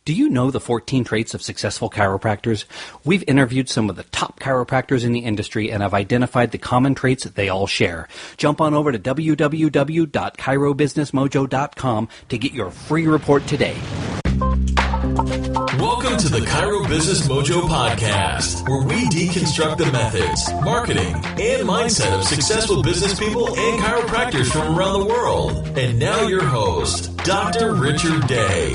Do you know the 14 traits of successful chiropractors? We've interviewed some of the top chiropractors in the industry and have identified the common traits that they all share. Jump on over to www.chirobusinessmojo.com to get your free report today. Welcome to the Chiro Business Mojo podcast, where we deconstruct the methods, marketing, and mindset of successful business people and chiropractors from around the world. And now your host, Dr. Richard Day.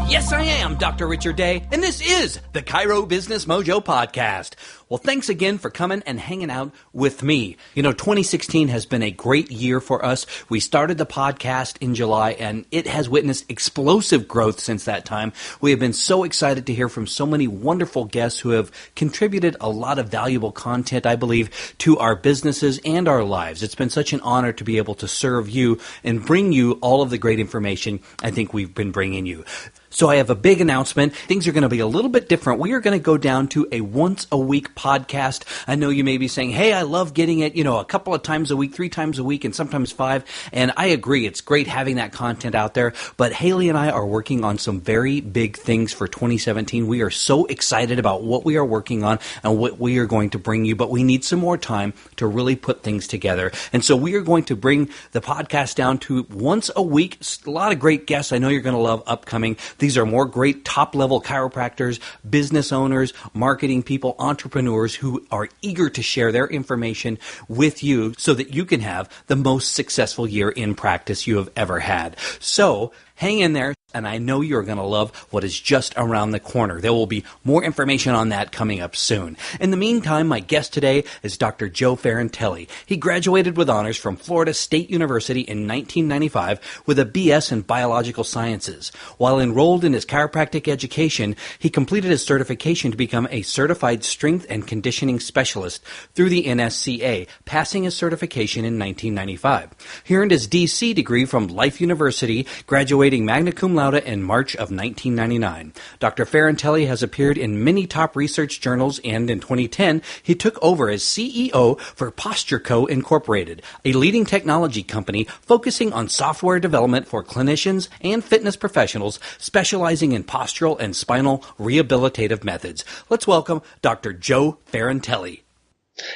Yes, I am Dr. Richard Day, and this is the Chiro Business Mojo podcast. Well, thanks again for coming and hanging out with me. You know, 2016 has been a great year for us. We started the podcast in July, and it has witnessed explosive growth since that time. We have been so excited to hear from so many wonderful guests who have contributed a lot of valuable content, I believe, to our businesses and our lives. It's been such an honor to be able to serve you and bring you all of the great information I think we've been bringing you. So I have a big announcement. Things are going to be a little bit different. We are going to go down to a once-a-week podcast. I know you may be saying, hey, I love getting it, a couple of times a week, 3 times a week, and sometimes 5. And I agree. It's great having that content out there. But Haley and I are working on some very big things for 2017. We are so excited about what we are working on and what we are going to bring you. But we need some more time to really put things together. And so we are going to bring the podcast down to once a week. A lot of great guests I know you're going to love upcoming. These are more great top-level chiropractors, business owners, marketing people, entrepreneurs who are eager to share their information with you so that you can have the most successful year in practice you have ever had. So hang in there, and I know you're going to love what is just around the corner. There will be more information on that coming up soon. In the meantime, my guest today is Dr. Joe Ferrantelli. He graduated with honors from Florida State University in 1995 with a BS in Biological Sciences. While enrolled in his chiropractic education, he completed his certification to become a certified strength and conditioning specialist through the N.S.C.A, passing his certification in 1995. He earned his D.C. degree from Life University, graduating Magna Cum Laude in March of 1999. Dr. Ferrantelli has appeared in many top research journals, and in 2010, he took over as CEO for PostureCo Incorporated, a leading technology company focusing on software development for clinicians and fitness professionals specializing in postural and spinal rehabilitative methods. Let's welcome Dr. Joe Ferrantelli.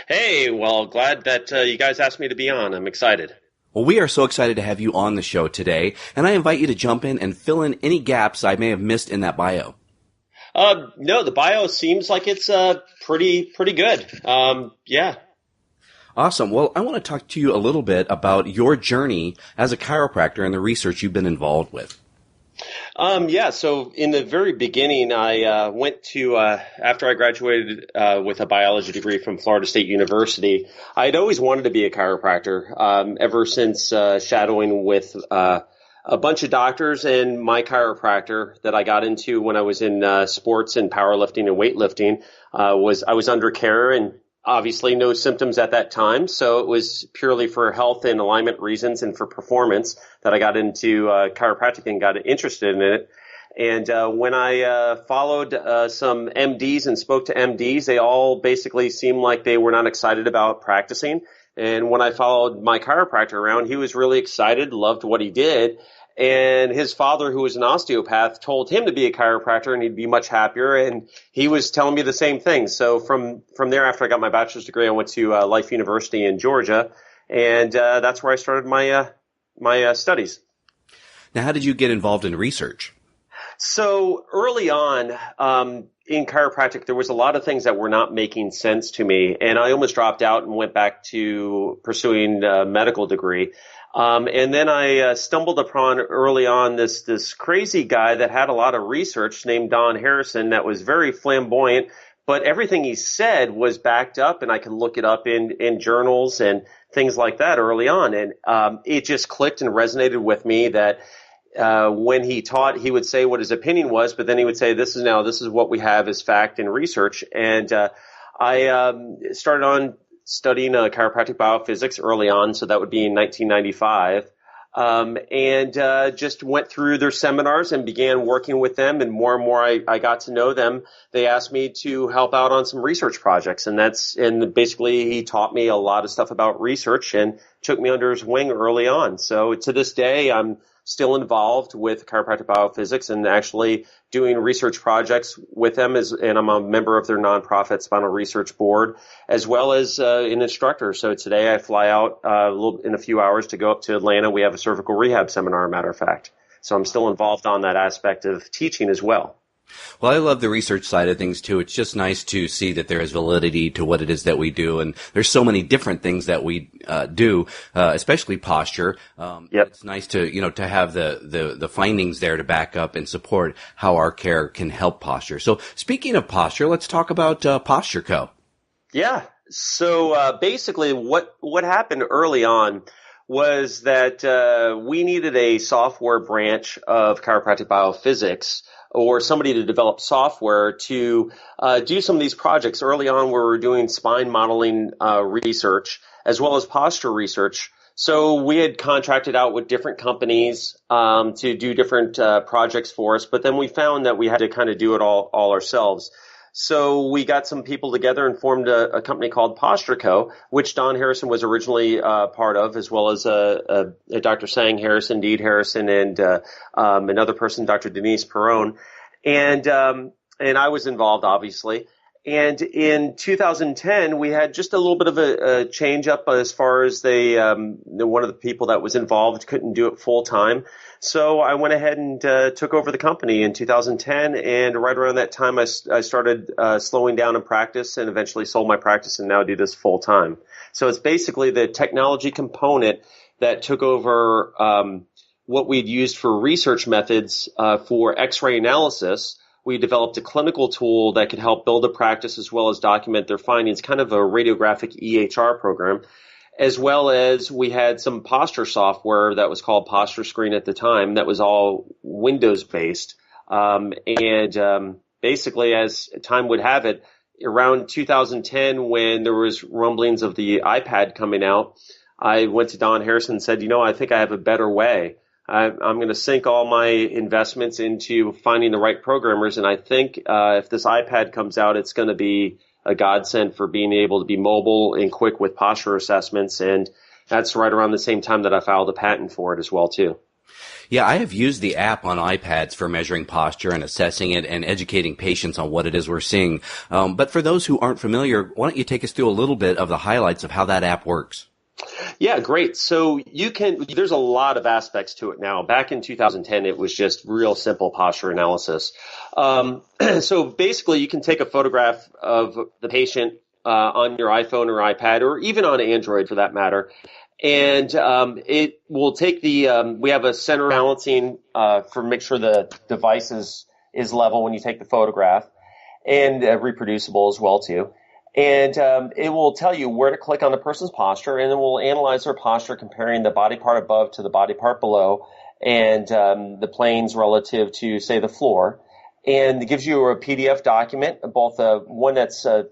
Hey, well, glad that you guys asked me to be on. I'm excited. Well, we are so excited to have you on the show today, and I invite you to jump in and fill in any gaps I may have missed in that bio. No, the bio seems like it's pretty good. Yeah. Awesome. Well, I want to talk to you a little bit about your journey as a chiropractor and the research you've been involved with. Yeah, so in the very beginning, I went to, after I graduated with a biology degree from Florida State University, I had always wanted to be a chiropractor, ever since shadowing with a bunch of doctors, and my chiropractor that I got into when I was in sports and powerlifting and weightlifting I was under care, and obviously no symptoms at that time, so it was purely for health and alignment reasons and for performance that I got into chiropractic and got interested in it. And when I followed some MDs and spoke to MDs, they all basically seemed like they were not excited about practicing. And when I followed my chiropractor around, he was really excited, loved what he did. And his father, who was an osteopath, told him to be a chiropractor and he'd be much happier. And he was telling me the same thing. So from there, after I got my bachelor's degree, I went to Life University in Georgia. And that's where I started my studies. Now, how did you get involved in research? So early on in chiropractic, there was a lot of things that were not making sense to me. And I almost dropped out and went back to pursuing a medical degree. And then I stumbled upon early on this crazy guy that had a lot of research named Don Harrison that was very flamboyant, but everything he said was backed up, and I could look it up in journals and things like that early on. And it just clicked and resonated with me that when he taught, he would say what his opinion was, but then he would say, this is what we have as fact and research. And I started on studying chiropractic biophysics early on, so that would be in 1995, and just went through their seminars and began working with them, and more I got to know them. They asked me to help out on some research projects, and basically he taught me a lot of stuff about research and took me under his wing early on. So to this day, I'm still involved with chiropractic biophysics and actually doing research projects with them, and I'm a member of their nonprofit Spinal Research Board, as well as an instructor. So today I fly out in a few hours to go up to Atlanta. We have a cervical rehab seminar, matter of fact. So I'm still involved on that aspect of teaching as well. Well, I love the research side of things too. It's just nice to see that there is validity to what it is that we do, and there's so many different things that we do, especially posture. It's nice to to have the findings there to back up and support how our care can help posture. So, speaking of posture, let's talk about PostureCo. Yeah. So basically, what happened early on was that we needed a software branch of chiropractic biophysics, or somebody to develop software to do some of these projects. Early on, we were doing spine modeling research as well as posture research. So we had contracted out with different companies to do different projects for us, but then we found that we had to kind of do it all ourselves. So we got some people together and formed a company called PostureCo, which Don Harrison was originally part of, as well as Dr. Sang Harrison, Deed Harrison, and another person, Dr. Denise Perrone. And I was involved, obviously. And in 2010, we had just a little bit of a change up as far as one of the people that was involved couldn't do it full time. So I went ahead and took over the company in 2010. And right around that time, I started slowing down in practice and eventually sold my practice and now do this full time. So it's basically the technology component that took over what we'd used for research methods for X-ray analysis. We developed a clinical tool that could help build a practice as well as document their findings, kind of a radiographic EHR program, as well as we had some posture software that was called Posture Screen at the time that was all Windows-based. Basically, as time would have it, around 2010, when there was rumblings of the iPad coming out, I went to Don Harrison and said, I think I have a better way. I'm going to sink all my investments into finding the right programmers, and I think if this iPad comes out, it's going to be a godsend for being able to be mobile and quick with posture assessments, and that's right around the same time that I filed a patent for it as well, too. Yeah, I have used the app on iPads for measuring posture and assessing it and educating patients on what it is we're seeing. But for those who aren't familiar, why don't you take us through a little bit of the highlights of how that app works? Yeah, great. So there's a lot of aspects to it now. Back in 2010, it was just real simple posture analysis. So basically, you can take a photograph of the patient on your iPhone or iPad, or even on Android for that matter. And it will take we have a center balancing for make sure the device is level when you take the photograph, and reproducible as well, too. And it will tell you where to click on the person's posture, and then we'll analyze their posture comparing the body part above to the body part below, and the planes relative to, say, the floor. And it gives you a PDF document, both one that's a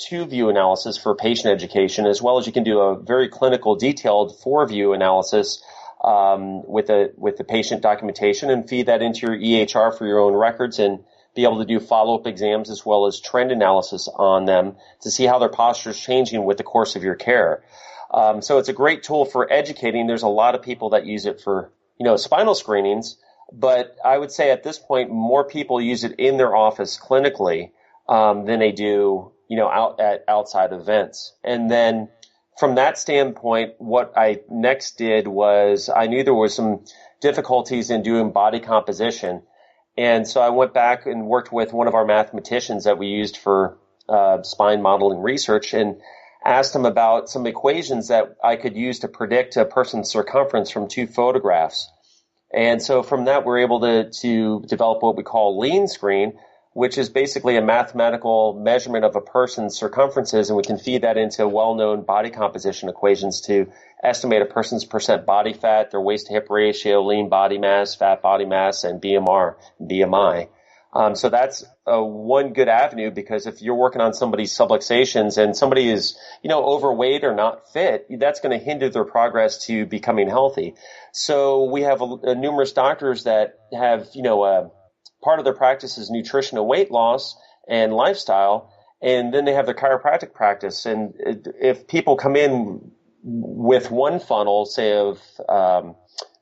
two-view analysis for patient education, as well as you can do a very clinical, detailed four-view analysis with the patient documentation, and feed that into your EHR for your own records, and be able to do follow-up exams as well as trend analysis on them to see how their posture is changing with the course of your care. So it's a great tool for educating. There's a lot of people that use it for, spinal screenings, but I would say at this point, more people use it in their office clinically than they do, out at outside events. And then from that standpoint, what I next did was I knew there was some difficulties in doing body composition. And so I went back and worked with one of our mathematicians that we used for spine modeling research and asked him about some equations that I could use to predict a person's circumference from two photographs. And so from that, we're able to develop what we call lean screen, which is basically a mathematical measurement of a person's circumferences, and we can feed that into well-known body composition equations to estimate a person's percent body fat, their waist-to-hip ratio, lean body mass, fat body mass, and BMI. So that's one good avenue, because if you're working on somebody's subluxations and somebody is, overweight or not fit, that's going to hinder their progress to becoming healthy. So we have numerous doctors that have, part of their practice is nutrition and weight loss and lifestyle, and then they have their chiropractic practice. And if people come in with one funnel, say of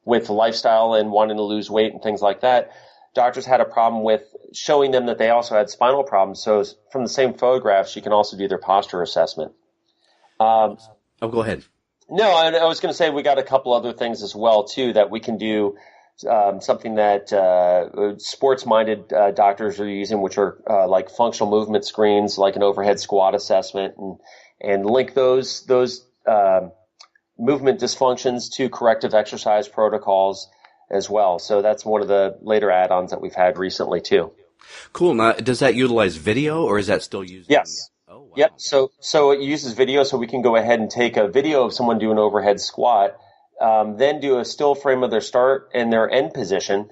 with lifestyle and wanting to lose weight and things like that, doctors had a problem with showing them that they also had spinal problems. So from the same photographs, you can also do their posture assessment. Go ahead. No, I was going to say we got a couple other things as well, too, that we can do, something that sports-minded doctors are using, which are like functional movement screens, like an overhead squat assessment, and link those movement dysfunctions to corrective exercise protocols as well. So that's one of the later add-ons that we've had recently, too. Cool. Now, does that utilize video, or is that still using? Yes. Oh, wow. Yep. So it uses video, so we can go ahead and take a video of someone doing overhead squat, then do a still frame of their start and their end position.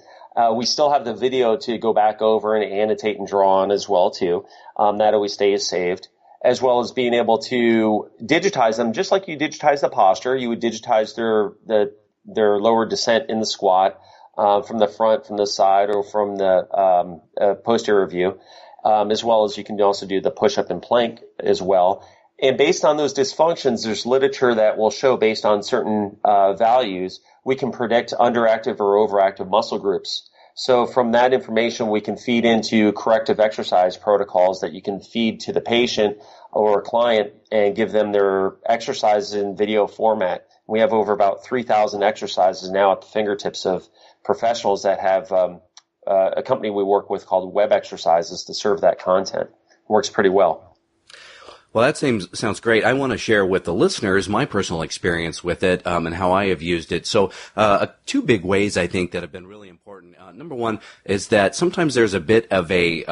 We still have the video to go back over and annotate and draw on as well, too. That always stays saved, as well as being able to digitize them, just like you digitize the posture. You would digitize their lower descent in the squat, from the front, from the side, or from the posterior view. As well as you can also do the push-up and plank as well. And based on those dysfunctions, there's literature that will show, based on certain values, we can predict underactive or overactive muscle groups. So from that information, we can feed into corrective exercise protocols that you can feed to the patient or a client and give them their exercises in video format. We have over about 3,000 exercises now at the fingertips of professionals that have a company we work with called Web Exercises to serve that content. Works pretty well. Well, that sounds great. I want to share with the listeners my personal experience with it, and how I have used it. So, two big ways I think that have been really important. Number one is that sometimes there's a bit of a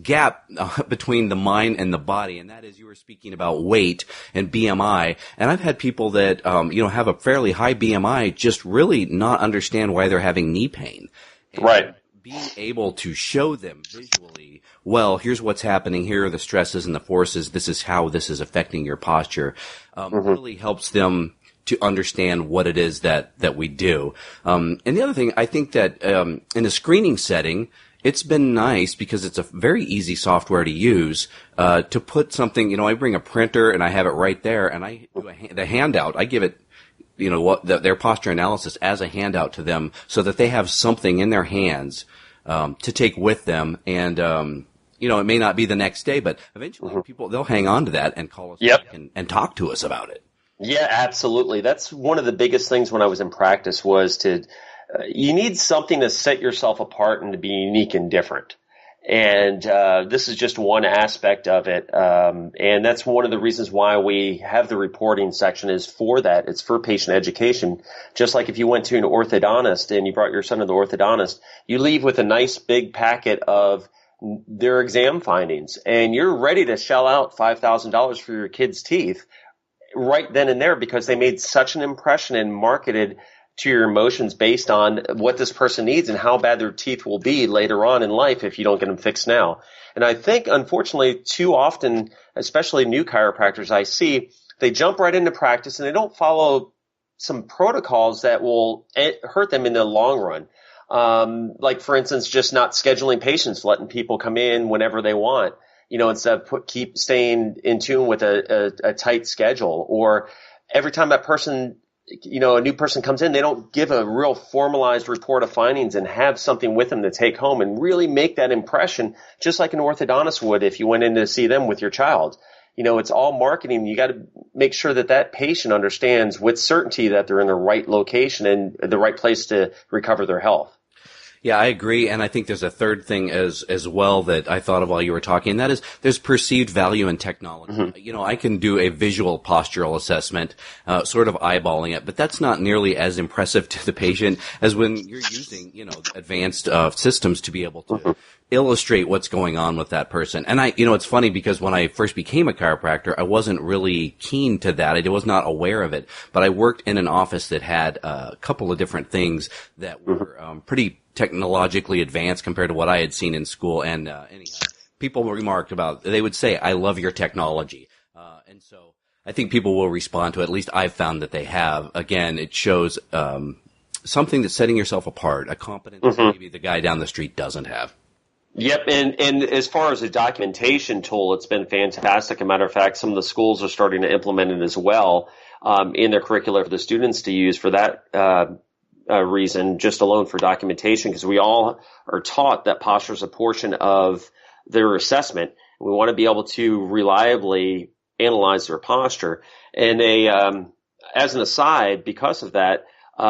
gap between the mind and the body, and that is, you were speaking about weight and BMI. And I've had people that have a fairly high BMI just really not understand why they're having knee pain. And right. Being able to show them visually, well, here's what's happening, here are the stresses and the forces, this is how this is affecting your posture, really helps them to understand what it is that we do. And the other thing, I think that in a screening setting, it's been nice because it's a very easy software to use to put something, I bring a printer and I have it right there, and I do the handout, I give it their posture analysis as a handout to them so that they have something in their hands to take with them. And, it may not be the next day, but eventually they'll hang on to that and call us back and talk to us about it. Yeah, absolutely. That's one of the biggest things when I was in practice was you need something to set yourself apart and to be unique and different. And this is just one aspect of it. And that's one of the reasons why we have the reporting section is for that. It's for patient education. Just like if you went to an orthodontist and you brought your son to the orthodontist, you leave with a nice big packet of their exam findings, and you're ready to shell out $5,000 for your kid's teeth right then and there because they made such an impression and marketed to your emotions based on what this person needs and how bad their teeth will be later on in life if you don't get them fixed now. And I think, unfortunately, too often, especially new chiropractors I see, they jump right into practice and they don't follow some protocols that will hurt them in the long run. Like, for instance, just not scheduling patients, letting people come in whenever they want, instead of keep staying in tune with a tight schedule. Or every time that person a new person comes in, they don't give a real formalized report of findings and have something with them to take home and really make that impression, just like an orthodontist would if you went in to see them with your child. It's all marketing. You got to make sure that patient understands with certainty that they're in the right location and the right place to recover their health. Yeah, I agree, and I think there's a third thing as well that I thought of while you were talking, and that is there's perceived value in technology. I can do a visual postural assessment, sort of eyeballing it, but that's not nearly as impressive to the patient as when you're using, advanced systems to be able to illustrate what's going on with that person. And it's funny because when I first became a chiropractor, I wasn't really keen to that. I was not aware of it, but I worked in an office that had a couple of different things that were pretty technologically advanced compared to what I had seen in school. And anyhow, people remarked about, they would say, I love your technology. And so I think people will respond to it. At least I've found that they have. Again, it shows something that's setting yourself apart, a competence that maybe the guy down the street doesn't have. Yep, and as far as a documentation tool, it's been fantastic. As a matter of fact, some of the schools are starting to implement it as well in their curricula for the students to use for that reason, just alone for documentation, because we all are taught that posture is a portion of their assessment. We want to be able to reliably analyze their posture. And as an aside, because of that,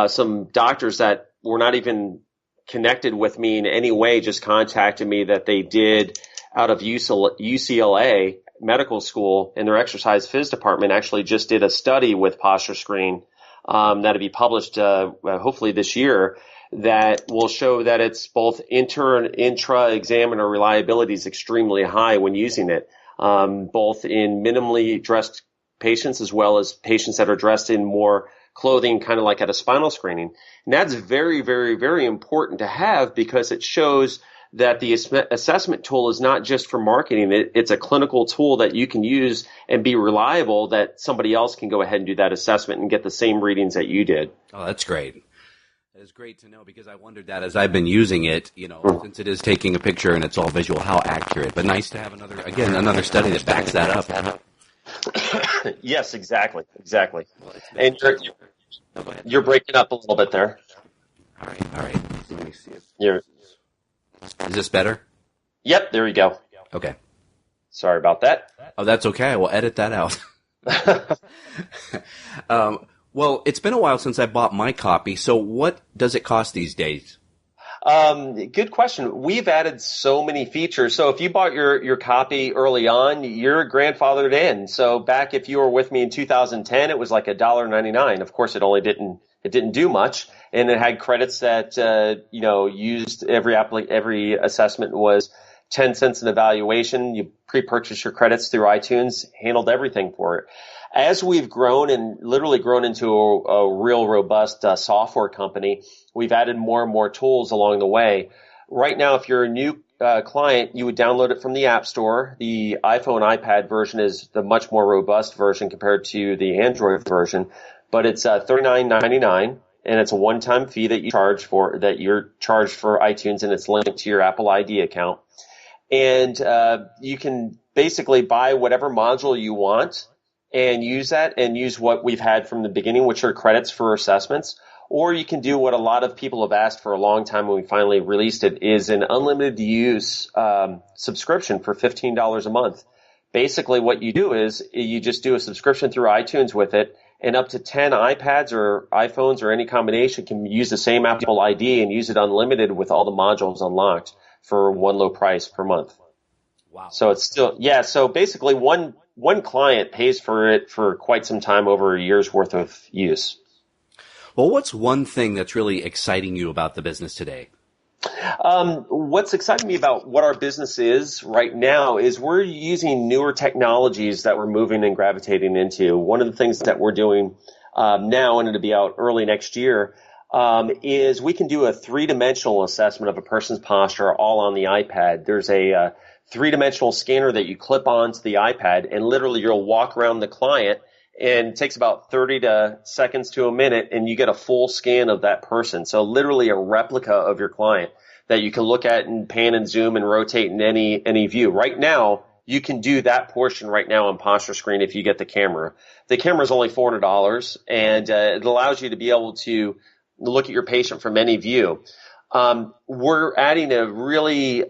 some doctors that were not even connected with me in any way just contacted me that they did out of UCLA medical school, in their exercise phys department actually just did a study with Posture Screen that'll be published hopefully this year, that will show that it's both inter and intra examiner reliability is extremely high when using it, both in minimally dressed patients as well as patients that are dressed in more clothing, kind of like at a spinal screening. And that's very, very, very important to have, because it shows that the assessment tool is not just for marketing. It's a clinical tool that you can use and be reliable, that somebody else can go ahead and do that assessment and get the same readings that you did. Oh, that's great. That is great to know, because I wondered that as I've been using it, since it is taking a picture and it's all visual, how accurate. But nice to have another study that backs that up. Yes, exactly. And you're breaking up a little bit there. All right. Let me see it. Is this better? Yep, there you go. Okay. Sorry about that. Oh, that's okay. I will edit that out. Well, it's been a while since I bought my copy, so what does it cost these days? Good question. We've added so many features. So if you bought your copy early on, you're grandfathered in. So back if you were with me in 2010, it was like $1.99. Of course, it didn't do much, and it had credits that used every assessment was 10 cents an evaluation. You pre-purchase your credits through iTunes, handled everything for it. As we've grown and literally grown into a real robust software company, we've added more and more tools along the way. Right now, if you're a new client, you would download it from the App Store. The iPhone, iPad version is the much more robust version compared to the Android version, but it's $39.99, and it's a one-time fee that you're charged for iTunes, and it's linked to your Apple ID account. And you can basically buy whatever module you want and use that, and use what we've had from the beginning, which are credits for assessments. Or you can do what a lot of people have asked for a long time when we finally released it, is an unlimited use subscription for $15 a month. Basically what you do is you just do a subscription through iTunes with it, and up to 10 iPads or iPhones or any combination can use the same Apple ID and use it unlimited with all the modules unlocked for one low price per month. Wow. So it's still, so basically one client pays for it for quite some time, over a year's worth of use. Well, what's one thing that's really exciting you about the business today? What's exciting me about what our business is right now is we're using newer technologies that we're moving and gravitating into. One of the things that we're doing now, and it'll be out early next year, is we can do a three-dimensional assessment of a person's posture all on the iPad. There's a three-dimensional scanner that you clip onto the iPad, and literally you'll walk around the client, and it takes about 30 seconds to a minute, and you get a full scan of that person. So literally a replica of your client that you can look at and pan and zoom and rotate in any view. Right now, you can do that portion right now on Posture Screen if you get the camera. The camera is only $400, and it allows you to be able to look at your patient from any view. We're adding a really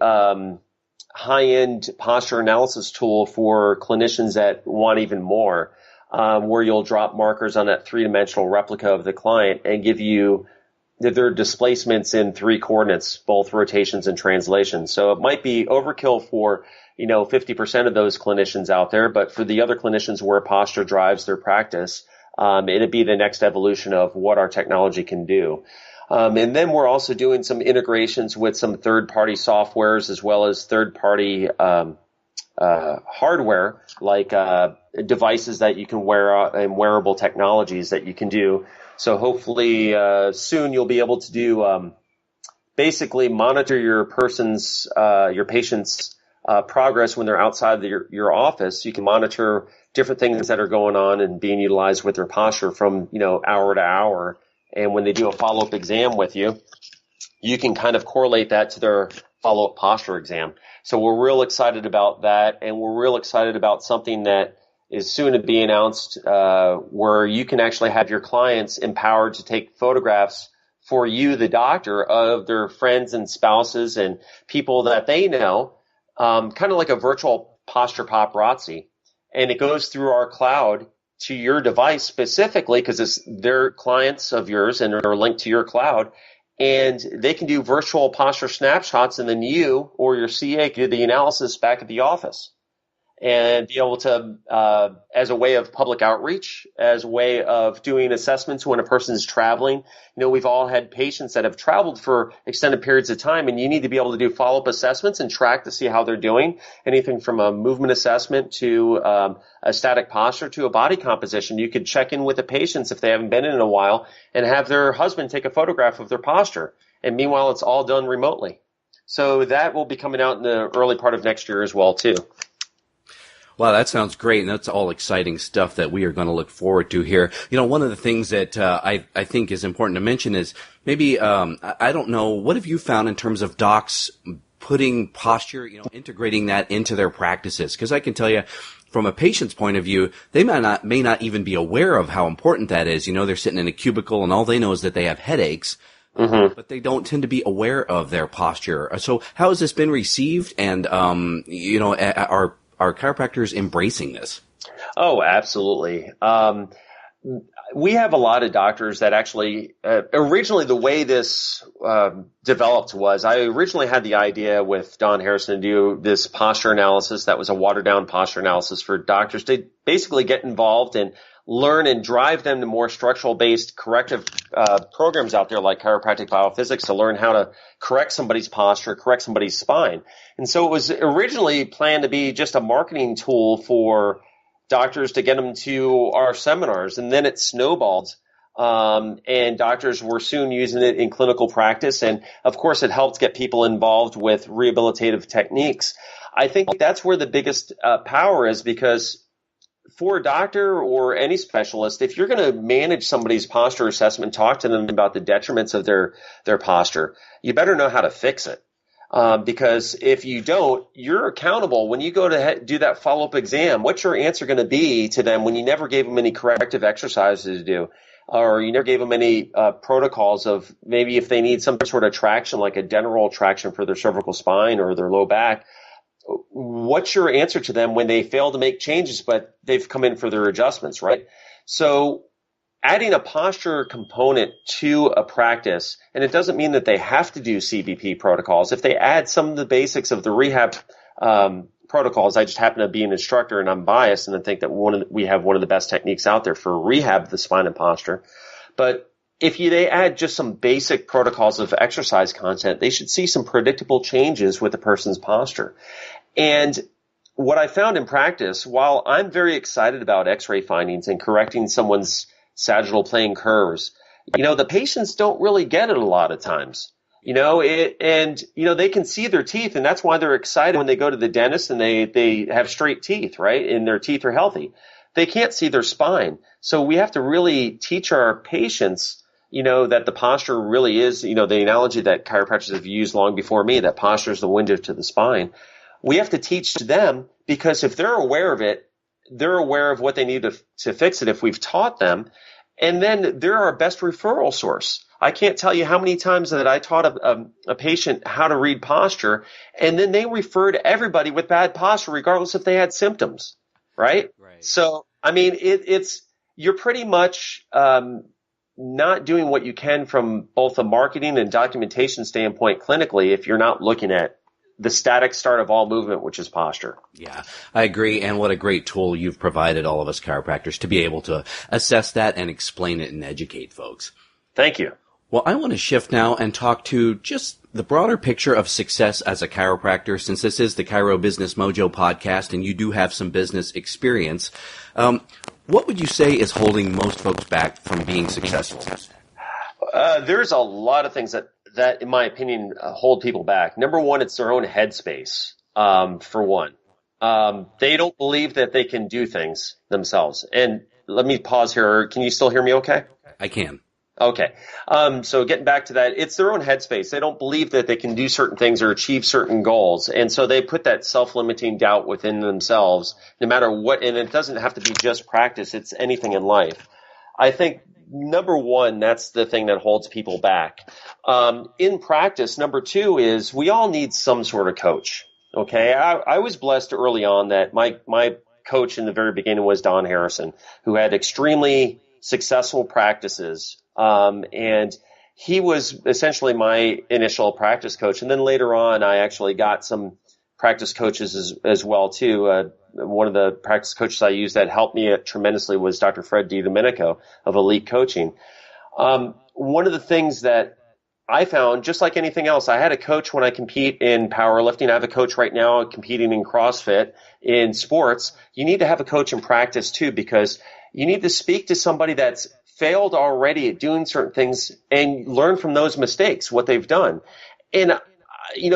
high-end posture analysis tool for clinicians that want even more, where you'll drop markers on that three-dimensional replica of the client and give you their displacements in three coordinates, both rotations and translations. So it might be overkill for 50% of those clinicians out there, but for the other clinicians where posture drives their practice, it'd be the next evolution of what our technology can do. And then we're also doing some integrations with some third-party softwares as well as third-party hardware, like devices that you can wear and wearable technologies that you can do. So hopefully soon you'll be able to do basically monitor your patient's progress when they're outside your office. You can monitor different things that are going on and being utilized with their posture from hour to hour. And when they do a follow-up exam with you, you can kind of correlate that to their follow-up posture exam. So we're real excited about that, and we're real excited about something that is soon to be announced, where you can actually have your clients empowered to take photographs for you, the doctor, of their friends and spouses and people that they know, kind of like a virtual posture paparazzi. And it goes through our cloud to your device specifically because they're clients of yours and are linked to your cloud. And they can do virtual posture snapshots, and then you or your CA can do the analysis back at the office and be able to, as a way of public outreach, as a way of doing assessments when a person is traveling. We've all had patients that have traveled for extended periods of time, and you need to be able to do follow-up assessments and track to see how they're doing. Anything from a movement assessment to a static posture to a body composition. You could check in with the patients if they haven't been in a while and have their husband take a photograph of their posture. And meanwhile, it's all done remotely. So that will be coming out in the early part of next year as well, too. Wow, that sounds great, and that's all exciting stuff that we are going to look forward to here. One of the things that I think is important to mention is maybe, I don't know, what have you found in terms of docs putting posture, integrating that into their practices? Because I can tell you, from a patient's point of view, they may not even be aware of how important that is. They're sitting in a cubicle, and all they know is that they have headaches. Mm-hmm. But they don't tend to be aware of their posture. So how has this been received? And, are chiropractors embracing this? Oh, absolutely. We have a lot of doctors that actually, originally the way this developed was I originally had the idea with Don Harrison to do this posture analysis that was a watered down posture analysis for doctors to basically get involved and learn and drive them to more structural based corrective programs out there like chiropractic biophysics to learn how to correct somebody's posture, correct somebody's spine. And so it was originally planned to be just a marketing tool for doctors to get them to our seminars, and then it snowballed. And doctors were soon using it in clinical practice. And of course, it helped get people involved with rehabilitative techniques. I think that's where the biggest power is, because for a doctor or any specialist, if you're going to manage somebody's posture assessment, talk to them about the detriments of their posture, you better know how to fix it. Because if you don't, you're accountable. When you go to do that follow-up exam, what's your answer going to be to them when you never gave them any corrective exercises to do, or you never gave them any protocols of maybe if they need some sort of traction, like a dental traction for their cervical spine or their low back? What's your answer to them when they fail to make changes, but they've come in for their adjustments, right? So adding a posture component to a practice, and it doesn't mean that they have to do CBP protocols. If they add some of the basics of the rehab protocols, I just happen to be an instructor and I'm biased and I think that we have one of the best techniques out there for rehab of the spine and posture. But if they add just some basic protocols of exercise content, they should see some predictable changes with a person's posture. And what I found in practice, while I'm very excited about x-ray findings and correcting someone's sagittal plane curves, the patients don't really get it a lot of times. They can see their teeth, and that's why they're excited when they go to the dentist and they have straight teeth, right? And their teeth are healthy. They can't see their spine. So we have to really teach our patients, that the posture really is, the analogy that chiropractors have used long before me, that posture is the window to the spine. We have to teach them, because if they're aware of it, they're aware of what they need to fix it if we've taught them. And then they're our best referral source. I can't tell you how many times that I taught a patient how to read posture, and then they referred everybody with bad posture, regardless if they had symptoms, right? So, you're pretty much not doing what you can from both a marketing and documentation standpoint clinically if you're not looking at the static start of all movement, which is posture. Yeah, I agree. And what a great tool you've provided all of us chiropractors to be able to assess that and explain it and educate folks. Thank you. Well, I want to shift now and talk to just the broader picture of success as a chiropractor, since this is the Chiro Business Mojo podcast and you do have some business experience. What would you say is holding most folks back from being successful? There's a lot of things that, in my opinion, hold people back. Number one, it's their own headspace, for one. They don't believe that they can do things themselves. And let me pause here. Can you still hear me okay? I can. Okay. So getting back to that, it's their own headspace. They don't believe that they can do certain things or achieve certain goals. And so they put that self-limiting doubt within themselves, no matter what. And it doesn't have to be just practice. It's anything in life. I think number one, that's the thing that holds people back. In practice, number two is we all need some sort of coach. Okay. I was blessed early on that my coach in the very beginning was Don Harrison, who had extremely successful practices. And he was essentially my initial practice coach. And then later on, I actually got some practice coaches as well too. One of the practice coaches I used that helped me tremendously was Dr. Fred DiDomenico of Elite Coaching. One of the things that I found, just like anything else, I had a coach when I compete in powerlifting. I have a coach right now competing in CrossFit. In sports, you need to have a coach in practice too, because you need to speak to somebody that's failed already at doing certain things and learn from those mistakes, what they've done. And,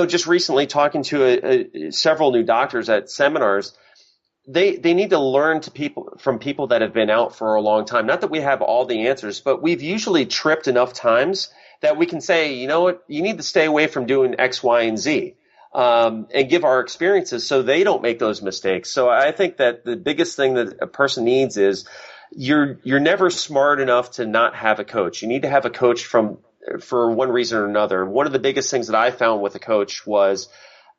just recently talking to several new doctors at seminars, they need to learn from people that have been out for a long time. Not that we have all the answers, but we've usually tripped enough times that we can say, you know what, you need to stay away from doing X, Y, and Z, and give our experiences so they don't make those mistakes. So I think that the biggest thing that a person needs is you're never smart enough to not have a coach. You need to have a coach for one reason or another. One of the biggest things that I found with a coach was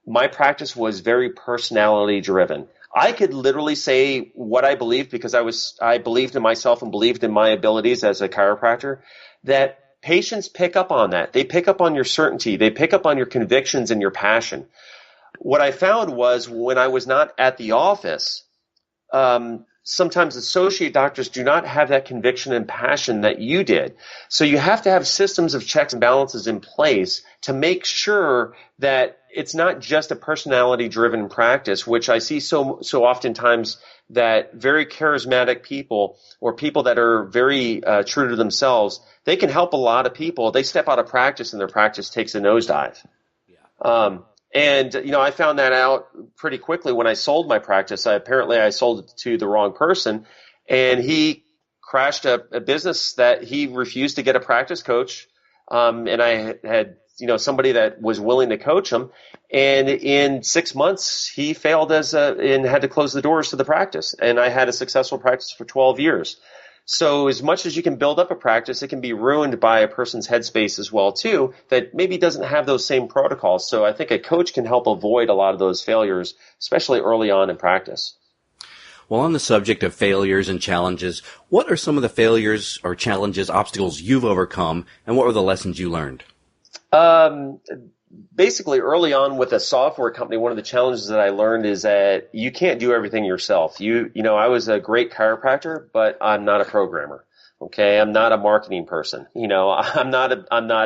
my practice was very personality driven. I could literally say what I believed because I believed in myself and believed in my abilities as a chiropractor, that patients pick up on that. They pick up on your certainty. They pick up on your convictions and your passion. What I found was when I was not at the office, sometimes associate doctors do not have that conviction and passion that you did. So you have to have systems of checks and balances in place to make sure that it's not just a personality-driven practice, which I see so oftentimes that very charismatic people or people that are very true to themselves, they can help a lot of people. They step out of practice and their practice takes a nosedive. Yeah. And I found that out pretty quickly when I sold my practice. I sold it to the wrong person, and he crashed a business that he refused to get a practice coach. And I had somebody that was willing to coach him. And in 6 months, he failed and had to close the doors to the practice. And I had a successful practice for 12 years. So as much as you can build up a practice, it can be ruined by a person's headspace as well, too, that maybe doesn't have those same protocols. So I think a coach can help avoid a lot of those failures, especially early on in practice. Well, on the subject of failures and challenges, what are some of the failures or challenges, obstacles you've overcome, and what were the lessons you learned? Basically, early on with a software company, one of the challenges that I learned is that you can't do everything yourself. I was a great chiropractor, but I'm not a programmer. Okay. I'm not a marketing person. I'm not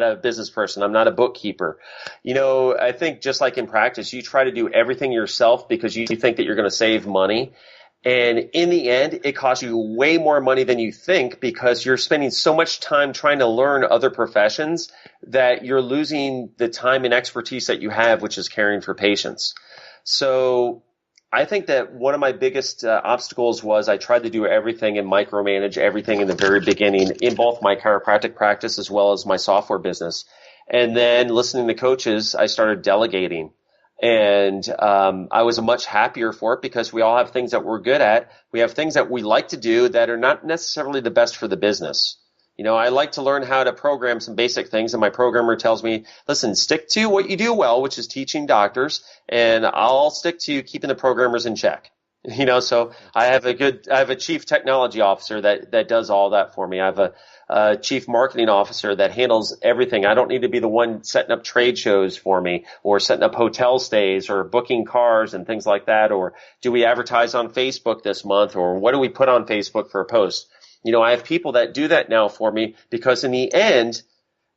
a business person. I'm not a bookkeeper. I think just like in practice, you try to do everything yourself because you think that you're going to save money. And in the end, it costs you way more money than you think because you're spending so much time trying to learn other professions that you're losing the time and expertise that you have, which is caring for patients. So I think that one of my biggest obstacles was I tried to do everything and micromanage everything in the very beginning in both my chiropractic practice as well as my software business. And then listening to coaches, I started delegating. And I was much happier for it because we all have things that we're good at. We have things that we like to do that are not necessarily the best for the business. I like to learn how to program some basic things, and my programmer tells me, listen, stick to what you do well, which is teaching doctors, and I'll stick to keeping the programmers in check. So I have a chief technology officer that does all that for me. I have a chief marketing officer that handles everything. I don't need to be the one setting up trade shows for me or setting up hotel stays or booking cars and things like that. Or do we advertise on Facebook this month, or what do we put on Facebook for a post? I have people that do that now for me because in the end,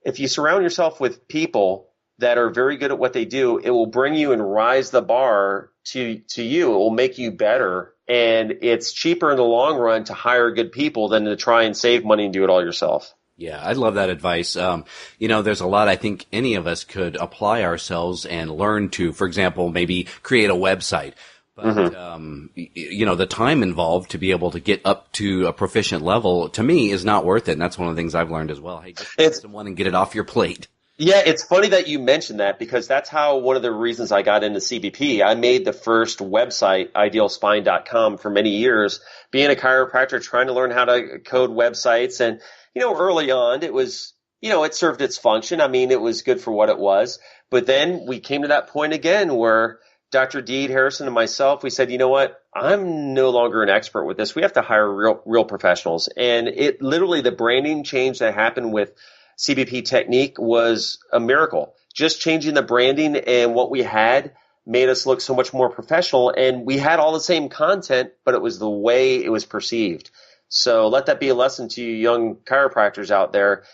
if you surround yourself with people that are very good at what they do, it will bring you and rise the bar to you. It will make you better. And it's cheaper in the long run to hire good people than to try and save money and do it all yourself. Yeah, I love that advice. There's a lot I think any of us could apply ourselves and learn to, for example, maybe create a website. But, the time involved to be able to get up to a proficient level, to me, is not worth it. And that's one of the things I've learned as well. Hey, just get someone and get it off your plate. Yeah, it's funny that you mentioned that because that's how one of the reasons I got into CBP. I made the first website, idealspine.com, for many years, being a chiropractor, trying to learn how to code websites. And, early on, it was, it served its function. I mean, it was good for what it was. But then we came to that point again where Dr. Deed Harrison and myself, we said, you know what? I'm no longer an expert with this. We have to hire real professionals. And it literally, the branding change that happened with CBP technique was a miracle. Just changing the branding and what we had made us look so much more professional. And we had all the same content, but it was the way it was perceived. So let that be a lesson to you young chiropractors out there.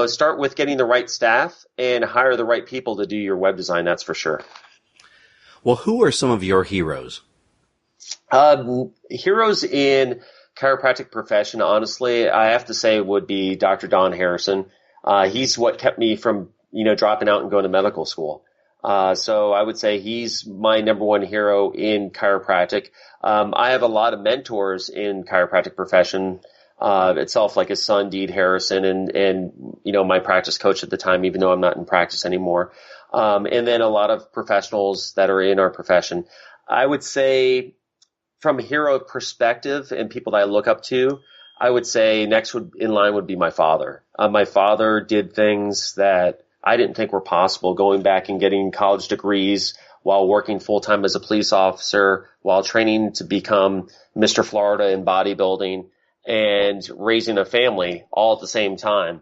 Start with getting the right staff and hire the right people to do your web design. That's for sure. Well, who are some of your heroes? Heroes in chiropractic profession, honestly, I have to say would be Dr. Don Harrison. He's what kept me from, dropping out and going to medical school. So I would say he's my number one hero in chiropractic. I have a lot of mentors in chiropractic profession, itself, like his son, Deed Harrison, and, my practice coach at the time, even though I'm not in practice anymore. And then a lot of professionals that are in our profession. I would say from a hero perspective and people that I look up to, I would say next in line would be my father. My father did things that I didn't think were possible, going back and getting college degrees while working full-time as a police officer, while training to become Mr. Florida in bodybuilding, and raising a family all at the same time.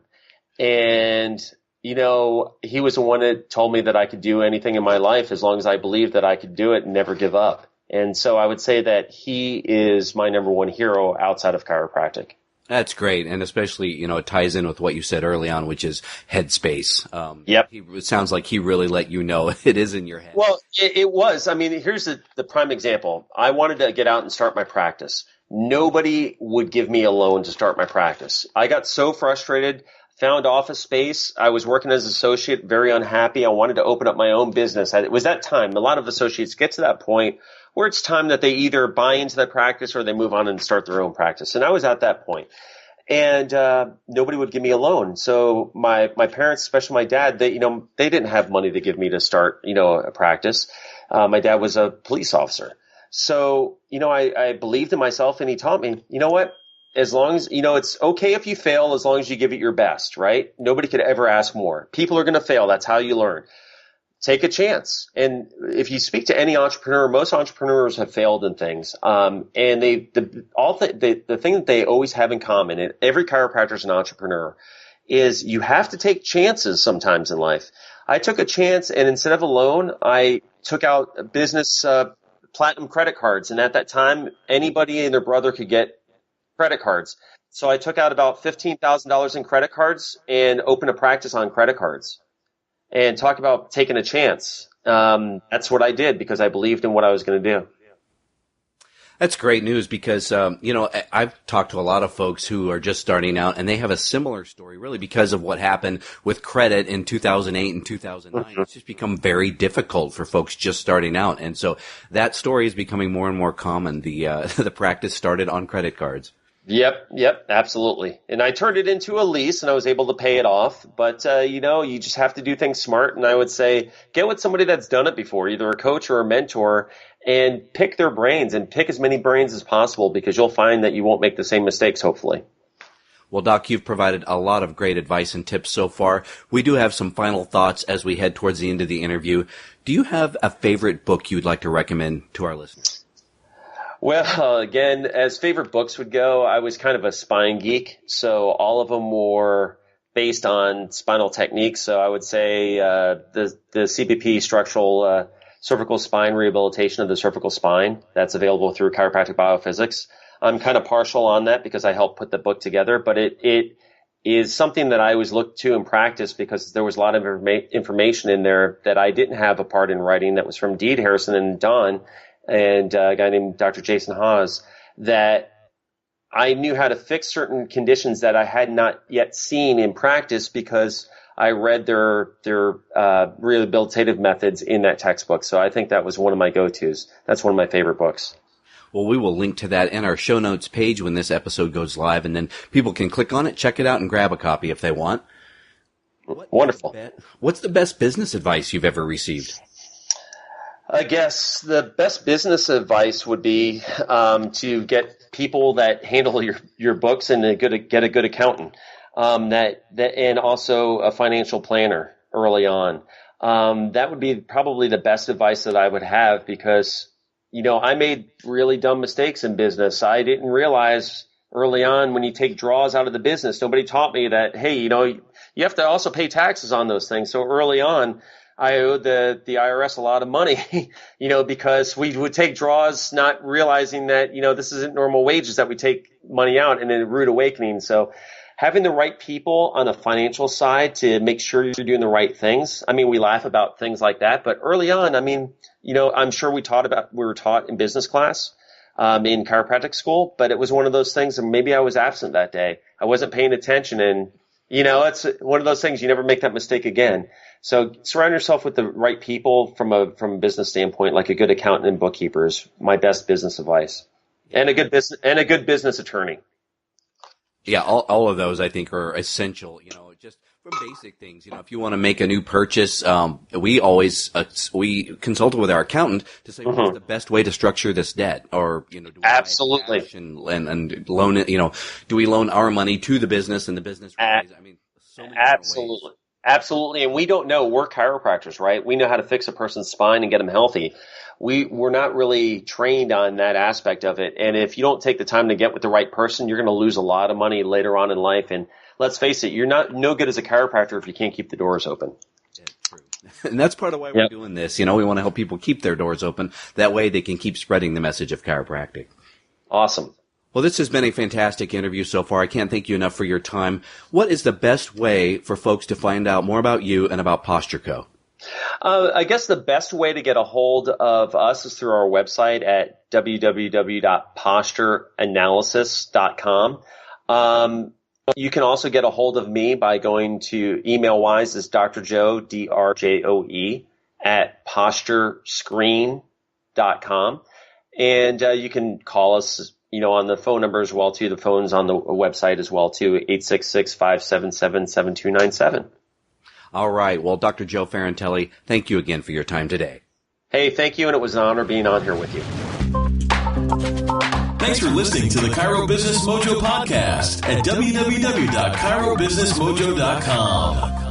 And, he was the one that told me that I could do anything in my life as long as I believed that I could do it and never give up. And so I would say that he is my number one hero outside of chiropractic. That's great. And especially, it ties in with what you said early on, which is Headspace. Yep. It sounds like he really let you know it is in your head. Well, it was. I mean, here's the prime example. I wanted to get out and start my practice. Nobody would give me a loan to start my practice. I got so frustrated, found office space. I was working as an associate, very unhappy. I wanted to open up my own business. It was that time. A lot of associates get to that point where it's time that they either buy into that practice or they move on and start their own practice. And I was at that point. And nobody would give me a loan. So my parents, especially my dad, they didn't have money to give me to start, a practice. My dad was a police officer. So, I believed in myself, and he taught me, you know what? As long as, it's okay if you fail as long as you give it your best, right? Nobody could ever ask more. People are going to fail. That's how you learn. Take a chance. And if you speak to any entrepreneur, most entrepreneurs have failed in things. And the thing that they always have in common, and every chiropractor is an entrepreneur, is you have to take chances sometimes in life. I took a chance, and instead of a loan, I took out business platinum credit cards. And at that time, anybody and their brother could get credit cards. So I took out about $15,000 in credit cards and opened a practice on credit cards. And talk about taking a chance. That's what I did because I believed in what I was going to do. That's great news because, I've talked to a lot of folks who are just starting out, and they have a similar story really because of what happened with credit in 2008 and 2009. Mm-hmm. It's just become very difficult for folks just starting out. And so that story is becoming more and more common. The practice started on credit cards. Yep, absolutely. And I turned it into a lease and I was able to pay it off. But, you just have to do things smart. And I would say get with somebody that's done it before, either a coach or a mentor, and pick their brains and pick as many brains as possible because you'll find that you won't make the same mistakes, hopefully. Well, Doc, you've provided a lot of great advice and tips so far. We do have some final thoughts as we head towards the end of the interview. Do you have a favorite book you'd like to recommend to our listeners? Well, again, as favorite books would go, I was kind of a spine geek, so all of them were based on spinal techniques. So I would say the CBP structural cervical spine rehabilitation of the cervical spine. That's available through Chiropractic Biophysics. I'm kind of partial on that because I helped put the book together, but it is something that I always looked to in practice because there was a lot of information in there that I didn't have a part in writing that was from Deed Harrison and Don and a guy named Dr. Jason Haas, that I knew how to fix certain conditions that I had not yet seen in practice because I read their rehabilitative methods in that textbook. So I think that was one of my go-tos. That's one of my favorite books. Well, we will link to that in our show notes page when this episode goes live, and then people can click on it, check it out, and grab a copy if they want. Wonderful. What's the best business advice you've ever received? I guess the best business advice would be to get people that handle your books and get a good accountant, and also a financial planner early on. That would be probably the best advice that I would have, because I made really dumb mistakes in business. I didn't realize early on, when you take draws out of the business, nobody taught me that, hey, you have to also pay taxes on those things. So early on, I owed the IRS a lot of money, because we would take draws not realizing that, this isn't normal wages, that we take money out, and a rude awakening. So having the right people on the financial side to make sure you're doing the right things. I mean, we laugh about things like that, but early on, I'm sure we were taught in business class, in chiropractic school, but it was one of those things, and maybe I was absent that day. I wasn't paying attention, and it's one of those things, you never make that mistake again. So surround yourself with the right people from a business standpoint, like a good accountant and bookkeeper is my best business advice, and a good business attorney. Yeah, all of those I think are essential, just from basic things. If you want to make a new purchase, we always we consulted with our accountant to say what's the best way to structure this debt, or do we absolutely cash and loan it, do we loan our money to the business and the business pays? So many absolutely ways. Absolutely. And we don't know. We're chiropractors, right? We know how to fix a person's spine and get them healthy. We're not really trained on that aspect of it. And if you don't take the time to get with the right person, you're going to lose a lot of money later on in life. And let's face it, you're no good as a chiropractor if you can't keep the doors open. Yeah, true. And that's part of why we're doing this. We want to help people keep their doors open. That way they can keep spreading the message of chiropractic. Awesome. Well, this has been a fantastic interview so far. I can't thank you enough for your time. What is the best way for folks to find out more about you and about PostureCo? I guess the best way to get a hold of us is through our website at www.postureanalysis.com. You can also get a hold of me by going to email-wise is Dr. Joe, DRJOE, at posturescreen.com. And you can call us on the phone number as well, too. The phone's on the website as well, too, 866-577-7297. All right. Well, Dr. Joe Ferrantelli, thank you again for your time today. Hey, thank you, and it was an honor being on here with you. Thanks for listening to the Chiro Business Mojo podcast at www.chirobusinessmojo.com.